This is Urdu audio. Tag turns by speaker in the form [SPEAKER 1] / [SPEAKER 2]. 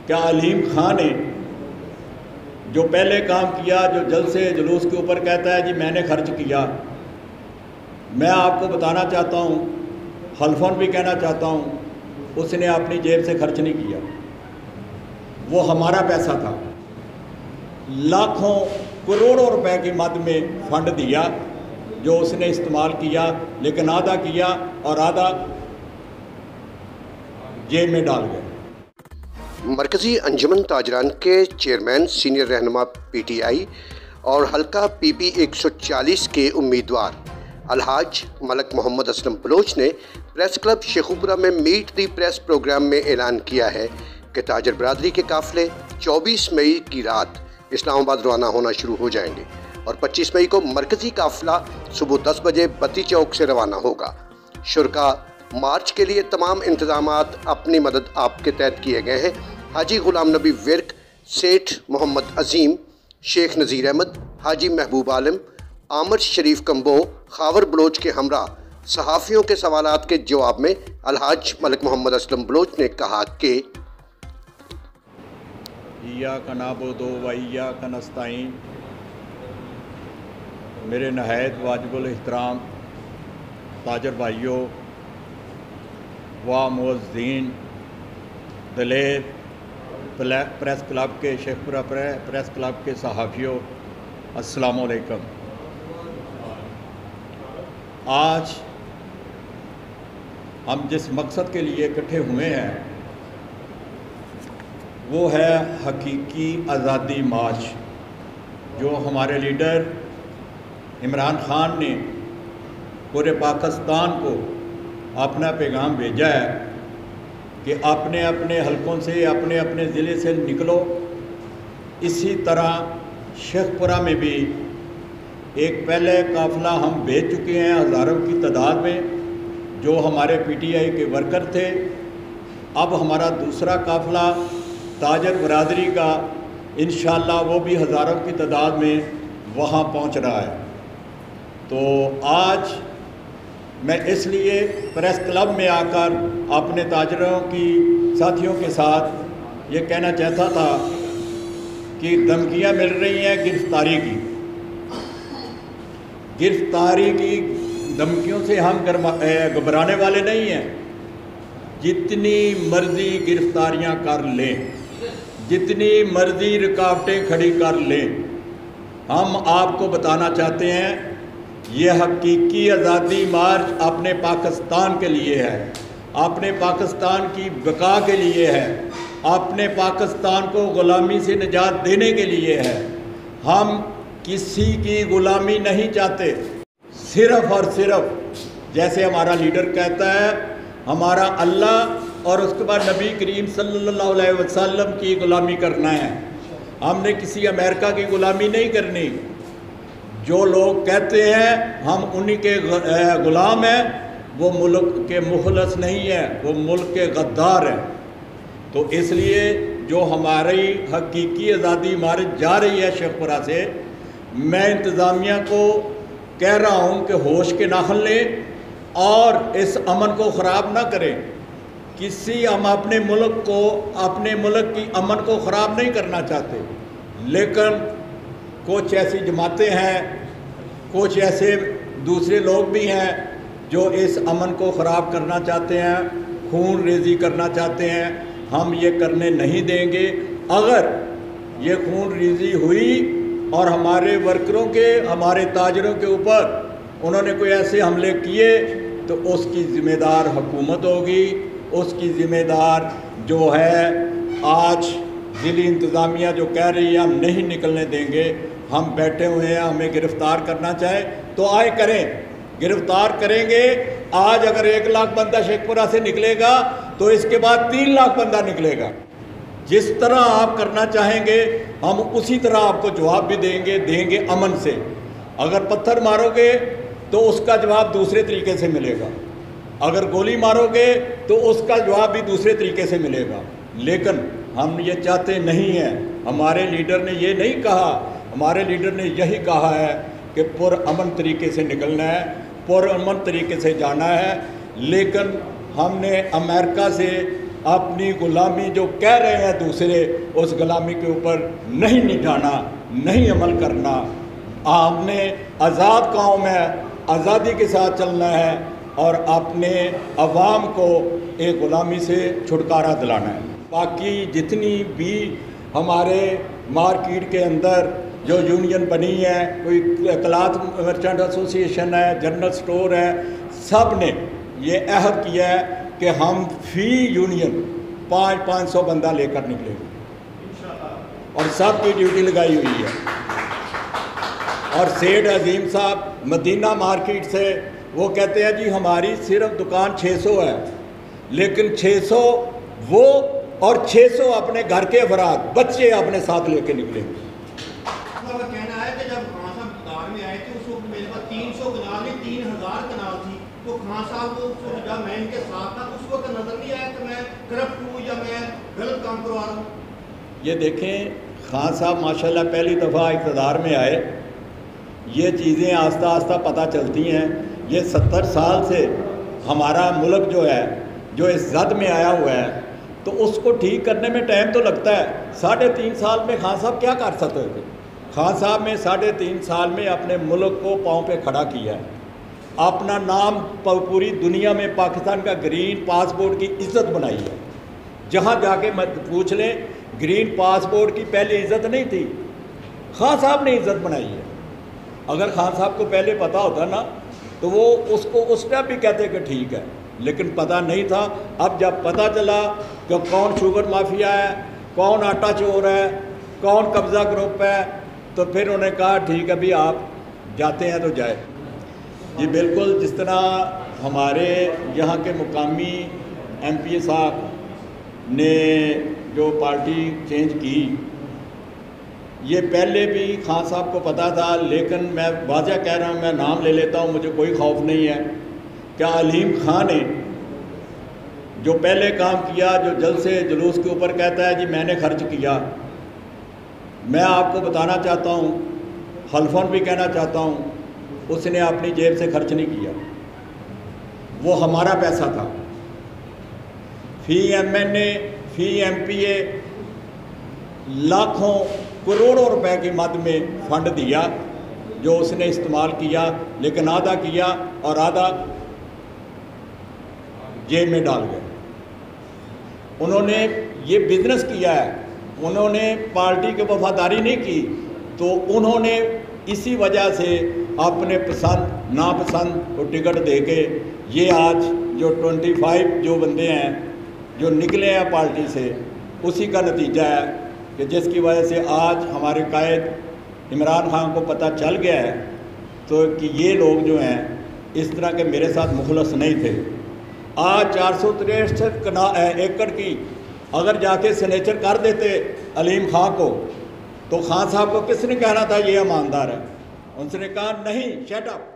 [SPEAKER 1] کیا علیم خان نے جو پہلے کام کیا، جو جلسے جلوس کے اوپر کہتا ہے جی میں نے خرچ کیا، میں آپ کو بتانا چاہتا ہوں، حلفاً بھی کہنا چاہتا ہوں، اس نے اپنی جیب سے خرچ نہیں کیا، وہ ہمارا پیسہ تھا۔ لاکھوں کروڑوں روپے کی مد میں فنڈ دیا جو اس نے استعمال کیا، لیکن آدھا کیا اور آدھا جیب میں ڈال گئے۔
[SPEAKER 2] مرکزی انجمن تاجران کے چیئرمین سینئر رہنما پی ٹی آئی اور حلقہ پی پی 140 کے امیدوار الحاج ملک محمد اسلم بلوچ نے پریس کلب شیخوپورہ میں میٹ دی پریس پروگرام میں اعلان کیا ہے کہ تاجر برادری کے قافلے 24 مئی کی رات اسلام آباد روانہ ہونا شروع ہو جائیں گے اور 25 مئی کو مرکزی قافلہ صبح 10 بجے بتی چوک سے روانہ ہوگا۔ شرکاء مارچ کے لیے تمام انتظامات اپنی مدد آپ کے تحت کیے گئے ہیں۔ حاجی غلام نبی ورک، سیٹھ محمد عظیم، شیخ نذیر احمد، حاجی محبوب عالم، عامر شریف کمبو، خاور بلوچ کے ہمراہ صحافیوں کے سوالات کے جواب میں الحاج ملک محمد اسلم بلوچ نے کہا کہ
[SPEAKER 1] ایاک نعبد و ایاک نستعین، میرے نہایت واجب الاحترام تاجر بھائیوں و معززین، دلیر پریس کلب کے شیخوپورہ پریس کلب کے صحافیوں، السلام علیکم۔ آج ہم جس مقصد کے لیے اکٹھے ہوئے ہیں وہ ہے حقیقی آزادی مارچ، جو ہمارے لیڈر عمران خان نے پورے پاکستان کو اپنا پیغام بھیجا ہے کہ اپنے اپنے حلقوں سے، اپنے اپنے ضلع سے نکلو۔ اسی طرح شیخوپورہ میں بھی ایک پہلے قافلہ ہم بھیج چکے ہیں ہزاروں کی تعداد میں، جو ہمارے پی ٹی آئی کے ورکر تھے۔ اب ہمارا دوسرا قافلہ تاجر برادری کا انشاءاللہ وہ بھی ہزاروں کی تعداد میں وہاں پہنچ رہا ہے۔ تو آج میں اس لیے پریس کلب میں آ کر اپنے تاجروں کی ساتھیوں کے ساتھ یہ کہنا چاہتا تھا کہ دھمکیاں مل رہی ہیں گرفتاری کی دھمکیوں سے ہم گھبرانے والے نہیں ہیں۔ جتنی مرضی گرفتاریاں کر لیں، جتنی مرضی رکاوٹیں کھڑی کر لیں، ہم آپ کو بتانا چاہتے ہیں یہ حقیقی آزادی مارچ اپنے پاکستان کے لیے ہے، اپنے پاکستان کی بقا کے لیے ہے، اپنے پاکستان کو غلامی سے نجات دینے کے لیے ہے۔ ہم کسی کی غلامی نہیں چاہتے، صرف اور صرف جیسے ہمارا لیڈر کہتا ہے ہمارا اللہ اور اس کے بعد نبی کریم صلی اللہ علیہ وسلم کی غلامی کرنا ہے۔ ہم نے کسی امریکہ کی غلامی نہیں کرنی۔ جو لوگ کہتے ہیں ہم انہی کے غلام ہیں، وہ ملک کے مخلص نہیں ہیں، وہ ملک کے غدار ہیں۔ تو اس لیے جو ہماری حقیقی آزادی مارچ جا رہی ہے شیخوپورہ سے، میں انتظامیہ کو کہہ رہا ہوں کہ ہوش کے ناخن لیں اور اس امن کو خراب نہ کریں۔ ہم اپنے ملک کی امن کو خراب نہیں کرنا چاہتے، لیکن کچھ ایسی جماعتیں ہیں، کچھ ایسے دوسرے لوگ بھی ہیں جو اس امن کو خراب کرنا چاہتے ہیں، خون ریزی کرنا چاہتے ہیں۔ ہم یہ کرنے نہیں دیں گے۔ اگر یہ خون ریزی ہوئی اور ہمارے ورکروں کے، ہمارے تاجروں کے اوپر انہوں نے کوئی ایسے حملے کیے تو اس کی ذمہ دار حکومت ہوگی، اس کی ذمہ دار جو ہے آج ضلعی انتظامیہ جو کہہ رہی ہے ہم نہیں نکلنے دیں گے۔ ہم بیٹھے ہوئے ہیں، ہمیں گرفتار کرنا چاہے تو آئے کریں، گرفتار کریں گے۔ آج اگر 1 لاکھ بندہ شیخوپورہ سے نکلے گا تو اس کے بعد 3 لاکھ بندہ نکلے گا۔ جس طرح آپ کرنا چاہیں گے ہم اسی طرح آپ کو جواب بھی دیں گے امن سے۔ اگر پتھر مارو گے تو اس کا جواب دوسرے طریقے سے ملے گا، اگر گولی مارو گے تو اس کا جواب بھی دوسرے طریقے سے ملے گا۔ لیکن ہم یہ چاہتے نہیں ہیں، ہمارے لیڈر نے یہ نہیں کہا، ہمارے لیڈر نے یہی کہا ہے کہ پرامن طریقے سے نکلنا ہے، پرامن طریقے سے جانا ہے۔ لیکن ہم نے امریکہ سے اپنی غلامی جو کہہ رہے ہیں دوسرے، اس غلامی کے اوپر نہیں نٹھانا، نہیں عمل کرنا۔ ہم نے آزاد قوم ہے، آزادی کے ساتھ چلنا ہے اور اپنے عوام کو ایک غلامی سے چھٹکارا دلانا ہے۔ باقی جتنی بھی ہمارے مارکیٹ کے اندر جو یونین بنی ہے، کوئی کلاتھ مرچنٹ ایسوسی ایشن ہے، جنرل سٹور ہے، سب نے یہ عہد کیا ہے کہ ہم فی یونین 500 بندہ لے کر نکلیں گے اور سب کی ڈیوٹی لگائی ہوئی ہے۔ اور سیٹھ عظیم صاحب مدینہ مارکیٹ سے وہ کہتے ہیں جی ہماری صرف دکان 600 ہے، لیکن 600 وہ اور 600 اپنے گھر کے افراد بچے اپنے ساتھ لے کے نکلیں گے۔
[SPEAKER 3] کا کہنا ہے کہ جب خان صاحب اقتدار میں آئے تھے اس وقت میرے پاس 300 کنال نہیں 3000 کنال تھی، تو خان صاحب کو جب میں ان کے ساتھ تھا اس وقت نظر نہیں آیا کہ میں کرپٹ ہوں یا میں غلط کام کروا رہا ہوں؟
[SPEAKER 1] یہ دیکھیں خان صاحب ماشاءاللہ پہلی دفعہ اقتدار میں آئے، یہ چیزیں آہستہ آہستہ پتہ چلتی ہیں۔ یہ 70 سال سے ہمارا ملک جو ہے جو اس زد میں آیا ہوا ہے، تو اس کو ٹھیک کرنے میں ٹائم تو لگتا ہے۔ 3.5 سال میں خان صاحب کیا کر سکتے تھے؟ خان صاحب نے 3.5 سال میں اپنے ملک کو پاؤں پہ کھڑا کیا ہے، اپنا نام پوری دنیا میں پاکستان کا گرین پاسپورٹ کی عزت بنائی ہے۔ جہاں جا کے پوچھ لیں، گرین پاسپورٹ کی پہلے عزت نہیں تھی، خان صاحب نے عزت بنائی ہے۔ اگر خان صاحب کو پہلے پتہ ہوتا نا تو وہ اس کو اس ٹائم بھی کہتے کہ ٹھیک ہے، لیکن پتہ نہیں تھا۔ اب جب پتہ چلا کہ کون شوگر مافیا ہے، کون آٹا چور ہے، کون قبضہ گروپ ہے، تو پھر انہوں نے کہا ٹھیک ہے بھی آپ جاتے ہیں تو جائے۔ جی بالکل، جس طرح ہمارے یہاں کے مقامی ایم پی اے صاحب نے جو پارٹی چینج کی، یہ پہلے بھی خان صاحب کو پتہ تھا، لیکن میں واضح کہہ رہا ہوں، میں نام لے لیتا ہوں، مجھے کوئی خوف نہیں ہے۔ کیا علیم خان نے جو پہلے کام کیا، جو جلسے جلوس کے اوپر کہتا ہے جی میں نے خرچ کیا، میں آپ کو بتانا چاہتا ہوں، حلفاً بھی کہنا چاہتا ہوں، اس نے اپنی جیب سے خرچ نہیں کیا، وہ ہمارا پیسہ تھا۔ فی ایم این اے، فی ایم پی اے لاکھوں کروڑوں روپے کی مد میں فنڈ دیا جو اس نے استعمال کیا، لیکن آدھا کیا اور آدھا جیب میں ڈال گئے۔ انہوں نے یہ بزنس کیا ہے، انہوں نے پارٹی کی وفاداری نہیں کی، تو انہوں نے اسی وجہ سے اپنے پسند ناپسند کو ٹکٹ دے کے یہ آج جو 25 جو بندے ہیں جو نکلے ہیں پارٹی سے، اسی کا نتیجہ ہے کہ جس کی وجہ سے آج ہمارے قائد عمران خان کو پتہ چل گیا ہے تو کہ یہ لوگ جو ہیں اس طرح کے میرے ساتھ مخلص نہیں تھے۔ آج 463 ایکڑ کی اگر جا کے سنیچر کر دیتے علیم خان کو، تو خان صاحب کو کس نے کہنا تھا یہ ایماندار ہے؟ ان سے نے کہا نہیں، شٹ اپ۔